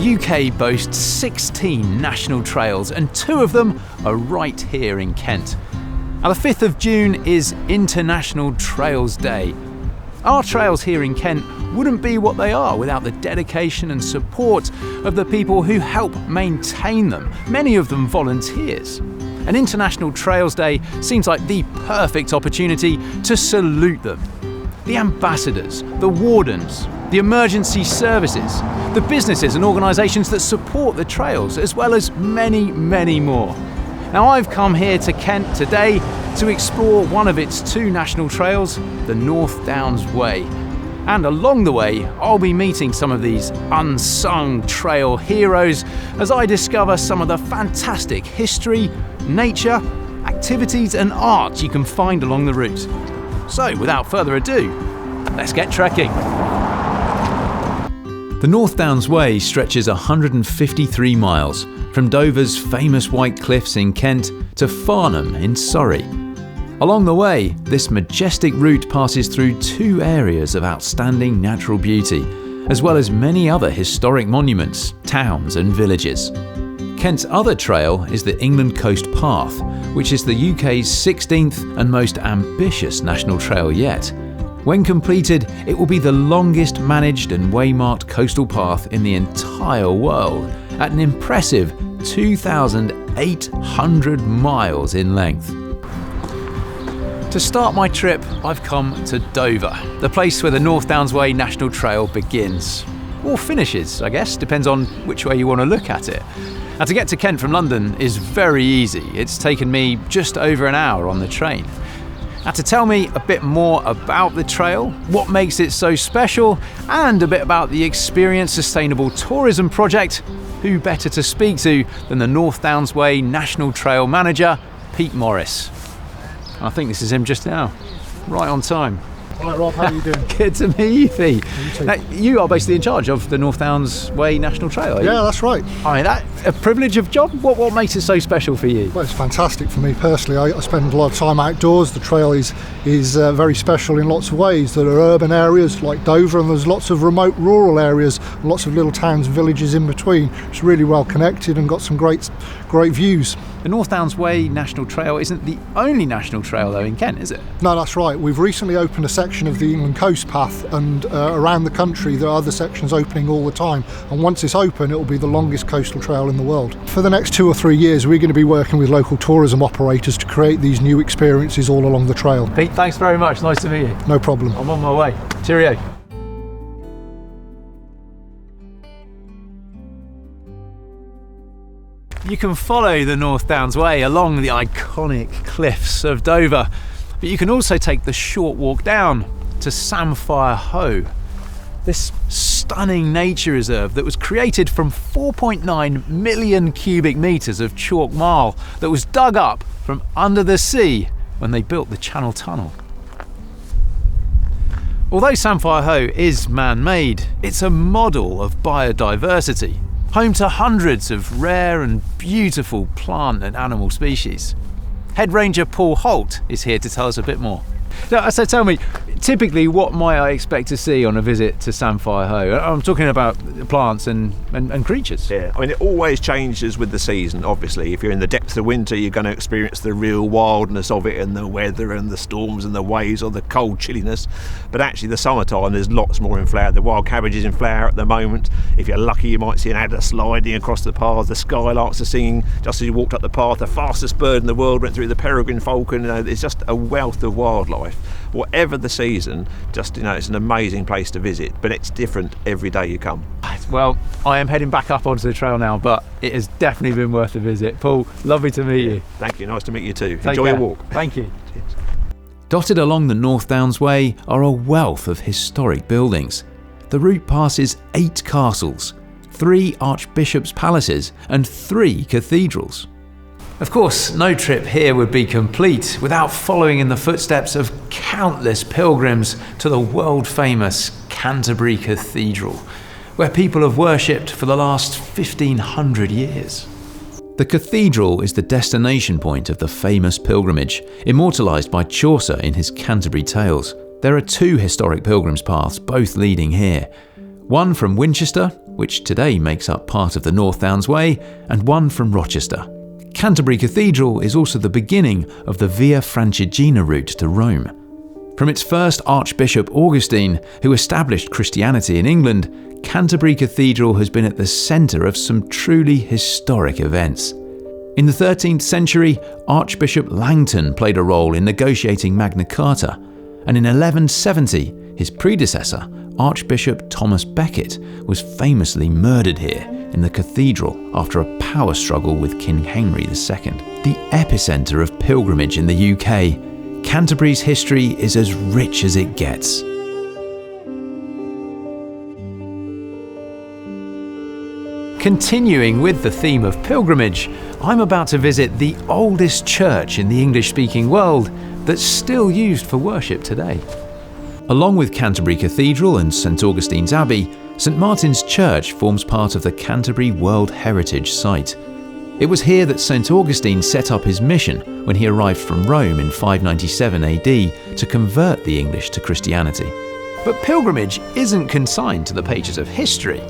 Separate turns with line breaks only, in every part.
The UK boasts 16 national trails and 2 of them are right here in Kent. Now the 5th of June is International Trails Day. Our trails here in Kent wouldn't be what they are without the dedication and support of the people who help maintain them, many of them volunteers. And International Trails Day seems like the perfect opportunity to salute them. The ambassadors, the wardens, the emergency services, the businesses and organisations that support the trails, as well as many, many more. Now I've come here to Kent today to explore one of its 2 national trails, the North Downs Way. And along the way, I'll be meeting some of these unsung trail heroes as I discover some of the fantastic history, nature, activities and art you can find along the route. So without further ado, let's get trekking. The North Downs Way stretches 153 miles from Dover's famous White Cliffs in Kent to Farnham in Surrey. Along the way, this majestic route passes through 2 areas of outstanding natural beauty, as well as many other historic monuments, towns and villages. Kent's other trail is the England Coast Path, which is the UK's 16th and most ambitious national trail yet. When completed, it will be the longest managed and waymarked coastal path in the entire world, at an impressive 2,800 miles in length. To start my trip, I've come to Dover, the place where the North Downs Way National Trail begins. Or finishes, I guess, depends on which way you want to look at it. Now to get to Kent from London is very easy. It's taken me just over an hour on the train. Now to tell me a bit more about the trail, what makes it so special, and a bit about the Experience Sustainable Tourism project, who better to speak to than the North Downs Way National Trail Manager, Pete Morris. I think this is him just now, right on time.
Hi Rob, how are you doing?
Good to meet you, Pete.
You
Now, you are basically in charge of the North Downs Way National Trail, are you?
Yeah, that's right.
I mean, that's a privilege of job. What makes it so special for you?
Well, it's fantastic for me personally. I spend a lot of time outdoors. The trail is very special in lots of ways. There are urban areas like Dover, and there's lots of remote rural areas, lots of little towns and villages in between. It's really well connected and got some great views.
The North Downs Way National Trail isn't the only national trail though in Kent, is it?
No, that's right. We've recently opened a section of the England Coast Path, and around the country there are other sections opening all the time. And once it's open, it will be the longest coastal trail in the world. For the next 2 or 3 years, we're going to be working with local tourism operators to create these new experiences all along the trail.
Pete, thanks very much. Nice to meet you.
No problem.
I'm on my way. Cheerio. You can follow the North Downs Way along the iconic cliffs of Dover, but you can also take the short walk down to Samphire Hoe, this stunning nature reserve that was created from 4.9 million cubic metres of chalk marl that was dug up from under the sea when they built the Channel Tunnel. Although Samphire Hoe is man-made, it's a model of biodiversity, home to hundreds of rare and beautiful plant and animal species. Head Ranger Paul Holt is here to tell us a bit more. So tell me, typically what might I expect to see on a visit to Samphire Hoe? I'm talking about plants and creatures.
Yeah, I mean it always changes with the season, obviously. If you're in the depths of winter, you're going to experience the real wildness of it and the weather and the storms and the waves or the cold chilliness. But actually the summertime there's lots more in flower. The wild cabbage is in flower at the moment. If you're lucky you might see an adder sliding across the path. The skylarks are singing just as you walked up the path. The fastest bird in the world went through, the peregrine falcon. It's just a wealth of wildlife. Whatever the season, just it's an amazing place to visit, but it's different every day you come.
Well, I am heading back up onto the trail now, but it has definitely been worth a visit. Paul, lovely to meet you.
Thank you, nice to meet you too.
Take
Enjoy
care.
your walk.
Thank you.
Cheers.
Dotted along the North Downs Way are a wealth of historic buildings. The route passes 8 castles, 3 archbishops' palaces and 3 cathedrals. Of course, no trip here would be complete without following in the footsteps of countless pilgrims to the world-famous Canterbury Cathedral, where people have worshipped for the last 1,500 years. The cathedral is the destination point of the famous pilgrimage, immortalised by Chaucer in his Canterbury Tales. There are 2 historic pilgrims' paths, both leading here. One from Winchester, which today makes up part of the North Downs Way, and one from Rochester. Canterbury Cathedral is also the beginning of the Via Francigena route to Rome. From its first Archbishop Augustine, who established Christianity in England, Canterbury Cathedral has been at the centre of some truly historic events. In the 13th century, Archbishop Langton played a role in negotiating Magna Carta, and in 1170, his predecessor, Archbishop Thomas Becket, was famously murdered here in the cathedral after a power struggle with King Henry II. The epicentre of pilgrimage in the UK, Canterbury's history is as rich as it gets. Continuing with the theme of pilgrimage, I'm about to visit the oldest church in the English-speaking world that's still used for worship today. Along with Canterbury Cathedral and St Augustine's Abbey, St Martin's Church forms part of the Canterbury World Heritage Site. It was here that St Augustine set up his mission when he arrived from Rome in 597 AD to convert the English to Christianity. But pilgrimage isn't consigned to the pages of history.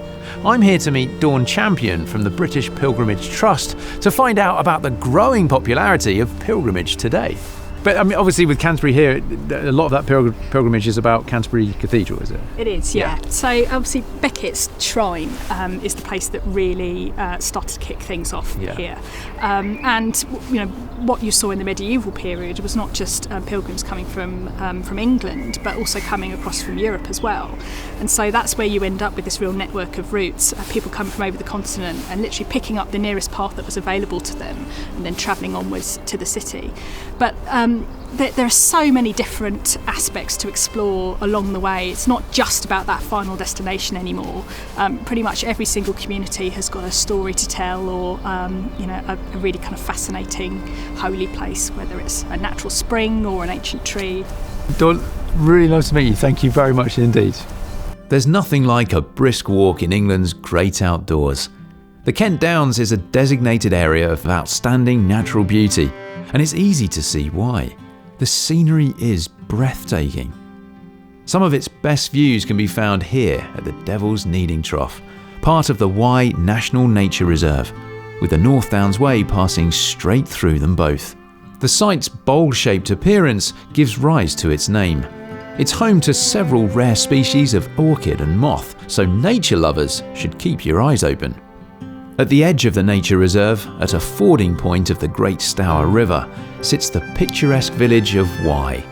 I'm here to meet Dawn Champion from the British Pilgrimage Trust to find out about the growing popularity of pilgrimage today. But I mean, obviously with Canterbury here, a lot of that pilgrimage is about Canterbury Cathedral, is it?
It is, yeah. So obviously Becket's Shrine is the place that really started to kick things off here. And you know, what you saw in the medieval period was not just pilgrims coming from England, but also coming across from Europe as well. And so that's where you end up with this real network of routes, people coming from over the continent and literally picking up the nearest path that was available to them and then travelling onwards to the city. But there are so many different aspects to explore along the way. It's not just about that final destination anymore. Pretty much every single community has got a story to tell, or a really kind of fascinating holy place, whether it's a natural spring or an ancient tree.
Dawn, really nice to meet you. Thank you very much indeed. There's nothing like a brisk walk in England's great outdoors. The Kent Downs is a designated area of outstanding natural beauty, and it's easy to see why. The scenery is breathtaking. Some of its best views can be found here at the Devil's Kneading Trough, part of the Wye National Nature Reserve, with the North Downs Way passing straight through them both. The site's bowl-shaped appearance gives rise to its name. It's home to several rare species of orchid and moth, so nature lovers should keep your eyes open. At the edge of the nature reserve, at a fording point of the Great Stour River, sits the picturesque village of Wye.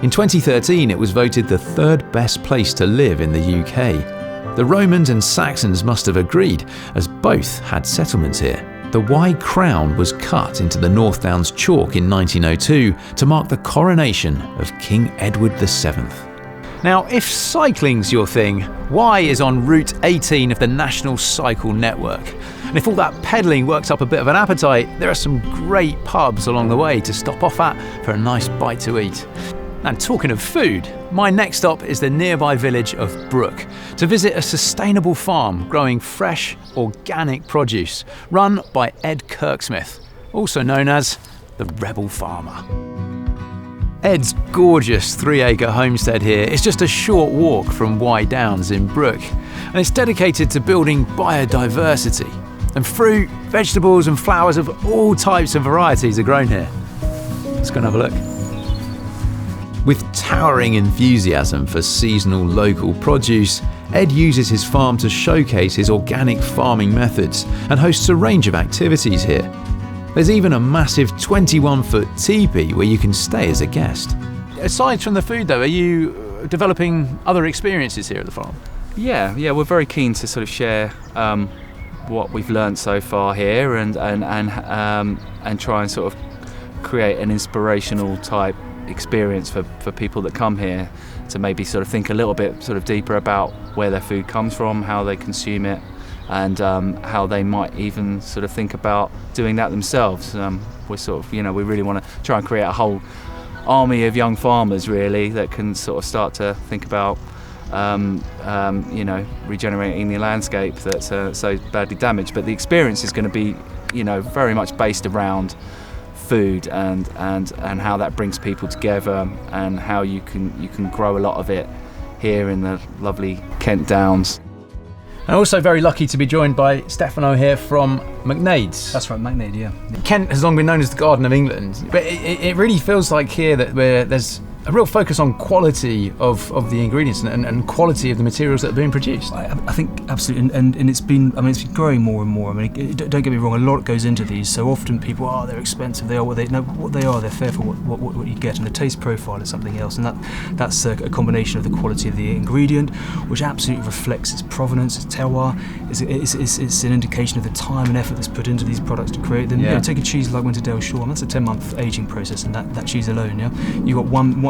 In 2013, it was voted the third best place to live in the UK. The Romans and Saxons must have agreed, as both had settlements here. The Wye crown was cut into the North Downs chalk in 1902 to mark the coronation of King Edward VII. Now, if cycling's your thing, Wye is on Route 18 of the National Cycle Network. And if all that pedalling works up a bit of an appetite, there are some great pubs along the way to stop off at for a nice bite to eat. And talking of food, my next stop is the nearby village of Brook to visit a sustainable farm growing fresh, organic produce run by Ed Kirksmith, also known as the Rebel Farmer. Ed's gorgeous 3-acre homestead here is just a short walk from Wye Downs in Brook, and it's dedicated to building biodiversity. And fruit, vegetables and flowers of all types and varieties are grown here. Let's go and have a look. With towering enthusiasm for seasonal local produce, Ed uses his farm to showcase his organic farming methods and hosts a range of activities here. There's even a massive 21-foot teepee where you can stay as a guest. Aside from the food though, are you developing other experiences here at the farm?
Yeah, we're very keen to sort of share what we've learned so far here and try and sort of create an inspirational type experience for people that come here to maybe sort of think a little bit sort of deeper about where their food comes from, how they consume it, and how they might even sort of think about doing that themselves. We're sort of, we really want to try and create a whole army of young farmers really that can sort of start to think about regenerating the landscape that's so badly damaged. But the experience is going to be, very much based around food and how that brings people together and how you can grow a lot of it here in the lovely Kent Downs.
And also very lucky to be joined by Stefano here from McNade's.
That's right, McNade, yeah.
Kent has long been known as the Garden of England, but it really feels like here that there's a real focus on quality of the ingredients and quality of the materials that are being produced.
I think absolutely, and it's been growing more and more. I mean, don't get me wrong, a lot goes into these. So often people, they're expensive. They are what they are. They're fair for what you get, and the taste profile is something else. And that's a combination of the quality of the ingredient, which absolutely reflects its provenance, its terroir. It's an indication of the time and effort that's put into these products to create them.
Yeah.
Take a cheese like Winterdale Shore, and that's a 10-month aging process, and that cheese alone. Yeah, you got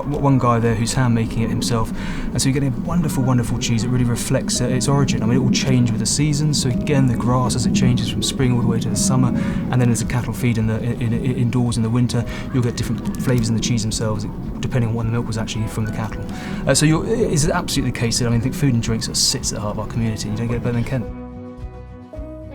one guy there who's hand making it himself, and so you're getting a wonderful cheese that really reflects its origin. I mean, it will change with the seasons. So again, the grass, as it changes from spring all the way to the summer, and then as the cattle feed indoors in the winter, you'll get different flavours in the cheese themselves, depending on when the milk was actually from the cattle. So it's absolutely the case that I think food and drink sort of sits at the heart of our community. You don't get it better than Kent.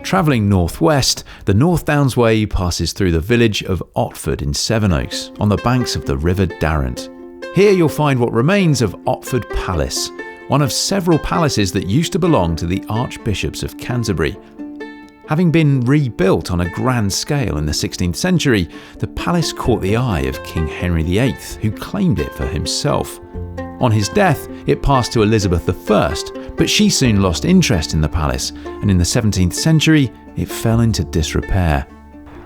Travelling northwest, the North Downs Way passes through the village of Otford in Sevenoaks on the banks of the River Darrant. Here you'll find what remains of Otford Palace, one of several palaces that used to belong to the Archbishops of Canterbury. Having been rebuilt on a grand scale in the 16th century, the palace caught the eye of King Henry VIII, who claimed it for himself. On his death, it passed to Elizabeth I, but she soon lost interest in the palace, and in the 17th century, it fell into disrepair.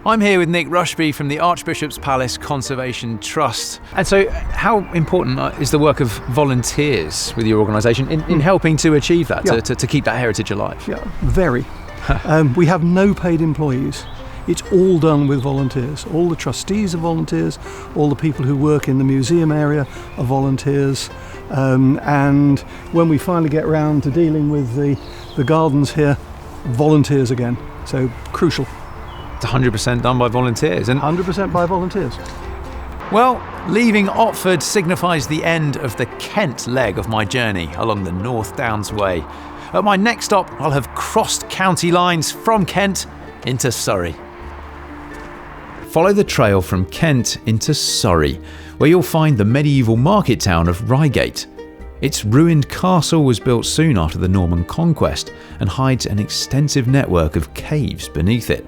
I'm here with Nick Rushby from the Archbishop's Palace Conservation Trust. And so how important is the work of volunteers with your organisation in helping to achieve that, to keep that heritage alive?
Yeah, very. We have no paid employees. It's all done with volunteers. All the trustees are volunteers, all the people who work in the museum area are volunteers. And when we finally get round to dealing with the gardens here, volunteers again. So crucial.
It's 100% done by volunteers. And
100% by volunteers.
well, leaving Otford signifies the end of the Kent leg of my journey along the North Downs Way. At my next stop, I'll have crossed county lines from Kent into Surrey. Follow the trail from Kent into Surrey, where you'll find the medieval market town of Reigate. Its ruined castle was built soon after the Norman conquest and hides an extensive network of caves beneath it.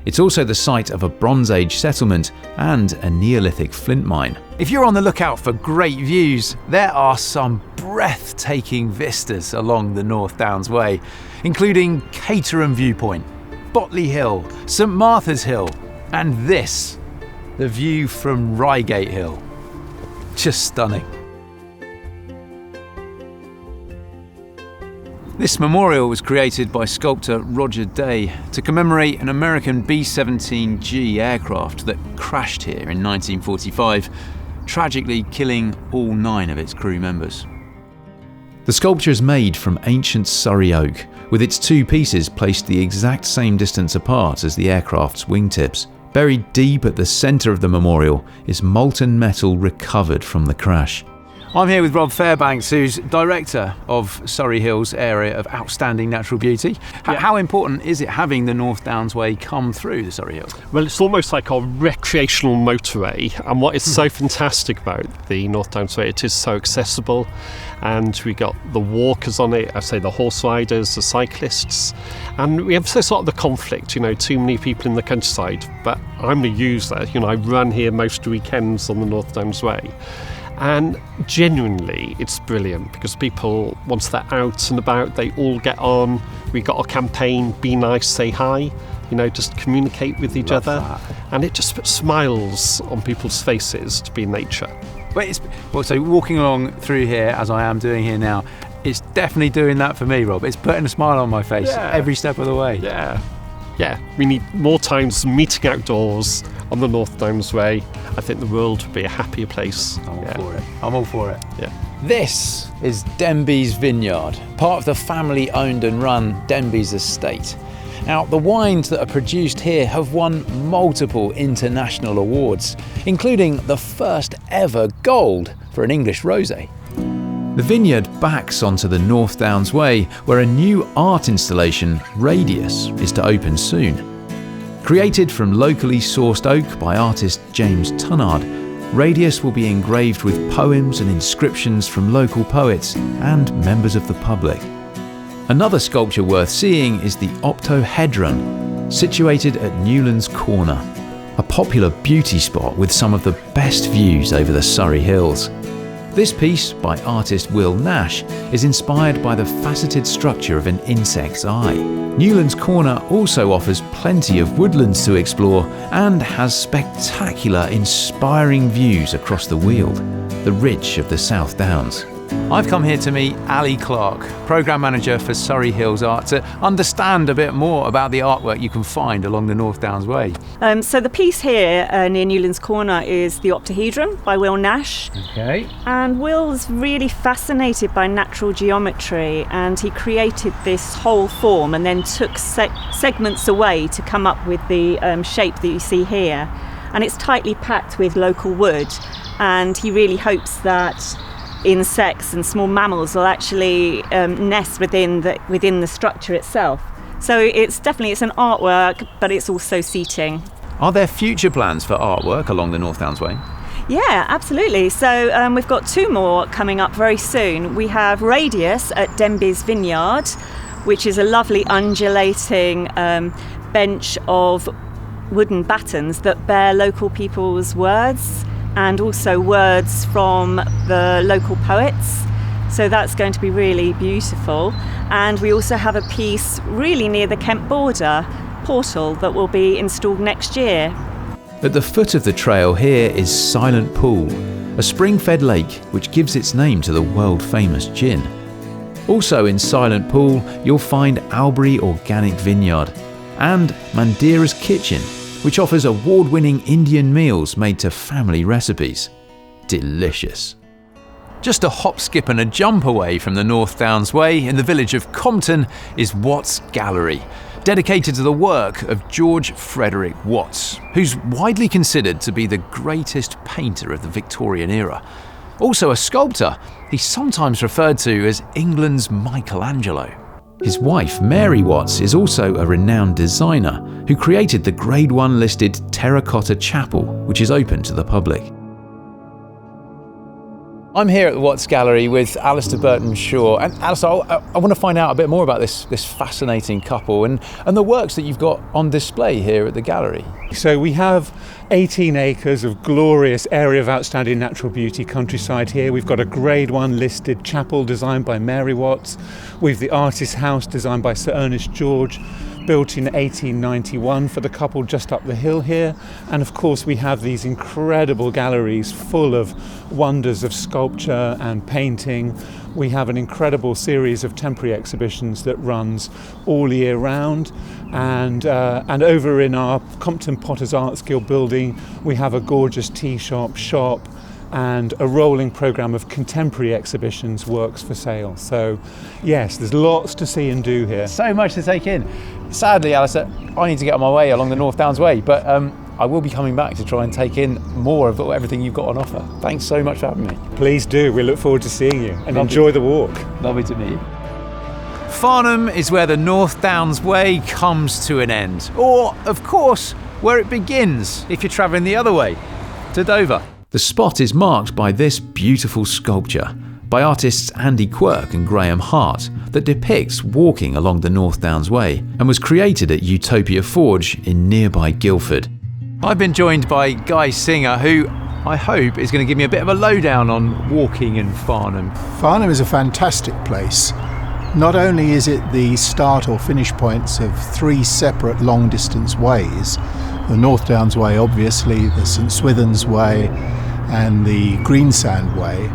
It's also the site of a Bronze Age settlement and a Neolithic flint mine. If you're on the lookout for great views, there are some breathtaking vistas along the North Downs Way, including Caterham Viewpoint, Botley Hill, St Martha's Hill, and this, the view from Reigate Hill. Just stunning. This memorial was created by sculptor Roger Day to commemorate an American B-17G aircraft that crashed here in 1945, tragically killing all 9 of its crew members. The sculpture is made from ancient Surrey oak, with its 2 pieces placed the exact same distance apart as the aircraft's wingtips. Buried deep at the centre of the memorial is molten metal recovered from the crash. I'm here with Rob Fairbanks, who's Director of Surrey Hills Area of Outstanding Natural Beauty. How important is it having the North Downs Way come through the Surrey Hills?
Well, it's almost like our recreational motorway, and what is so fantastic about the North Downs Way, it is so accessible, and we got the walkers on it, I say the horse riders, the cyclists, and we have sort of the conflict, too many people in the countryside, but I'm a user, I run here most weekends on the North Downs Way. And genuinely, it's brilliant because people, once they're out and about, they all get on. We got a campaign, Be Nice, Say Hi, just communicate with each other. That. And it just puts smiles on people's faces to be in nature.
So walking along through here, as I am doing here now, it's definitely doing that for me, Rob. It's putting a smile on my face every step of the way.
Yeah, we need more times meeting outdoors on the North Downs Way. I think the world would be a happier place.
I'm all for it.
Yeah.
This is Denby's Vineyard, part of the family-owned and run Denby's estate. Now, the wines that are produced here have won multiple international awards, including the first ever gold for an English rosé. The vineyard backs onto the North Downs Way, where a new art installation, Radius, is to open soon. Created from locally sourced oak by artist James Tunnard, Radius will be engraved with poems and inscriptions from local poets and members of the public. Another sculpture worth seeing is the Optohedron, situated at Newlands Corner, a popular beauty spot with some of the best views over the Surrey Hills. This piece, by artist Will Nash, is inspired by the faceted structure of an insect's eye. Newlands Corner also offers plenty of woodlands to explore and has spectacular, inspiring views across the Weald, the ridge of the South Downs. I've come here to meet Ali Clark, Programme Manager for Surrey Hills Art, to understand a bit more about the artwork you can find along the North Downs Way.
So the piece here near Newlands Corner is the Optohedron by Will Nash.
Okay.
And Will's really fascinated by natural geometry, and he created this whole form and then took segments away to come up with the shape that you see here. And it's tightly packed with local wood, and he really hopes that insects and small mammals will actually nest within the structure itself. So it's an artwork, but it's also seating.
Are there future plans for artwork along the North Downs Way?
Yeah, absolutely. So we've got 2 more coming up very soon. We have Radius at Denby's Vineyard, which is a lovely undulating bench of wooden battens that bear local people's words, and also words from the local poets. So that's going to be really beautiful. And we also have a piece really near the Kent border, Portal, that will be installed next year.
At the foot of the trail here is Silent Pool, a spring-fed lake which gives its name to the world-famous gin. Also in Silent Pool, you'll find Albury Organic Vineyard and Mandira's Kitchen, which offers award-winning Indian meals made to family recipes. Delicious. Just a hop, skip and a jump away from the North Downs Way in the village of Compton is Watts Gallery, dedicated to the work of George Frederick Watts, who's widely considered to be the greatest painter of the Victorian era. Also a sculptor, he's sometimes referred to as England's Michelangelo. His wife, Mary Watts, is also a renowned designer who created the Grade 1 listed Terracotta Chapel, which is open to the public. I'm here at the Watts Gallery with Alistair Burton-Shaw. And Alistair, I want to find out a bit more about this fascinating couple and the works that you've got on display here at the gallery.
So we have 18 acres of glorious area of outstanding natural beauty countryside here. We've got a Grade 1 listed chapel designed by Mary Watts. We've the Artist's House designed by Sir Ernest George, built in 1891 for the couple just up the hill here. And of course we have these incredible galleries full of wonders of sculpture and painting. We have an incredible series of temporary exhibitions that runs all year round. And over in our Compton Potters Arts Guild building, we have a gorgeous tea shop, and a rolling programme of contemporary exhibitions, works for sale. So yes, there's lots to see and do here.
So much to take in. Sadly, Alistair, I need to get on my way along the North Downs Way, but I will be coming back to try and take in more of everything you've got on offer. Thanks so much for having me.
Please do. We look forward to seeing you and enjoy the walk.
Lovely to meet you. Farnham is where the North Downs Way comes to an end, or, of course, where it begins if you're travelling the other way, to Dover. The spot is marked by this beautiful sculpture by artists Andy Quirk and Graham Hart that depicts walking along the North Downs Way and was created at Utopia Forge in nearby Guildford. I've been joined by Guy Singer, who I hope is going to give me a bit of a lowdown on walking in Farnham.
Farnham is a fantastic place. Not only is it the start or finish points of 3 separate long distance ways, the North Downs Way obviously, the St Swithin's Way and the Greensand Way,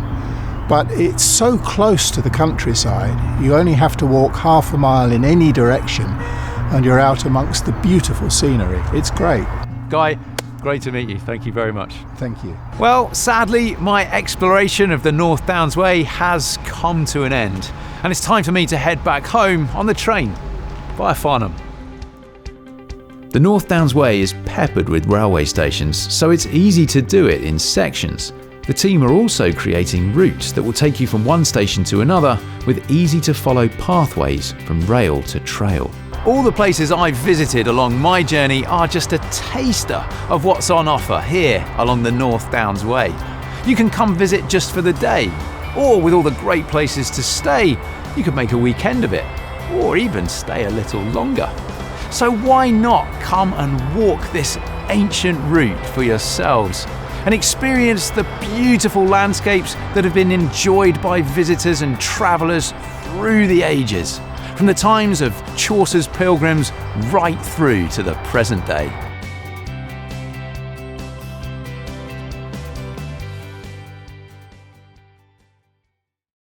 but it's so close to the countryside. You only have to walk half a mile in any direction and you're out amongst the beautiful scenery. It's great.
Guy, great to meet you. Thank you very much.
Thank you.
Well, sadly, my exploration of the North Downs Way has come to an end, and it's time for me to head back home on the train via Farnham. The North Downs Way is peppered with railway stations, so it's easy to do it in sections. The team are also creating routes that will take you from one station to another with easy-to-follow pathways from rail to trail. All the places I've visited along my journey are just a taster of what's on offer here along the North Downs Way. You can come visit just for the day, or with all the great places to stay, you could make a weekend of it. or even stay a little longer. So why not come and walk this ancient route for yourselves and experience the beautiful landscapes that have been enjoyed by visitors and travellers through the ages, from the times of Chaucer's pilgrims right through to the present day.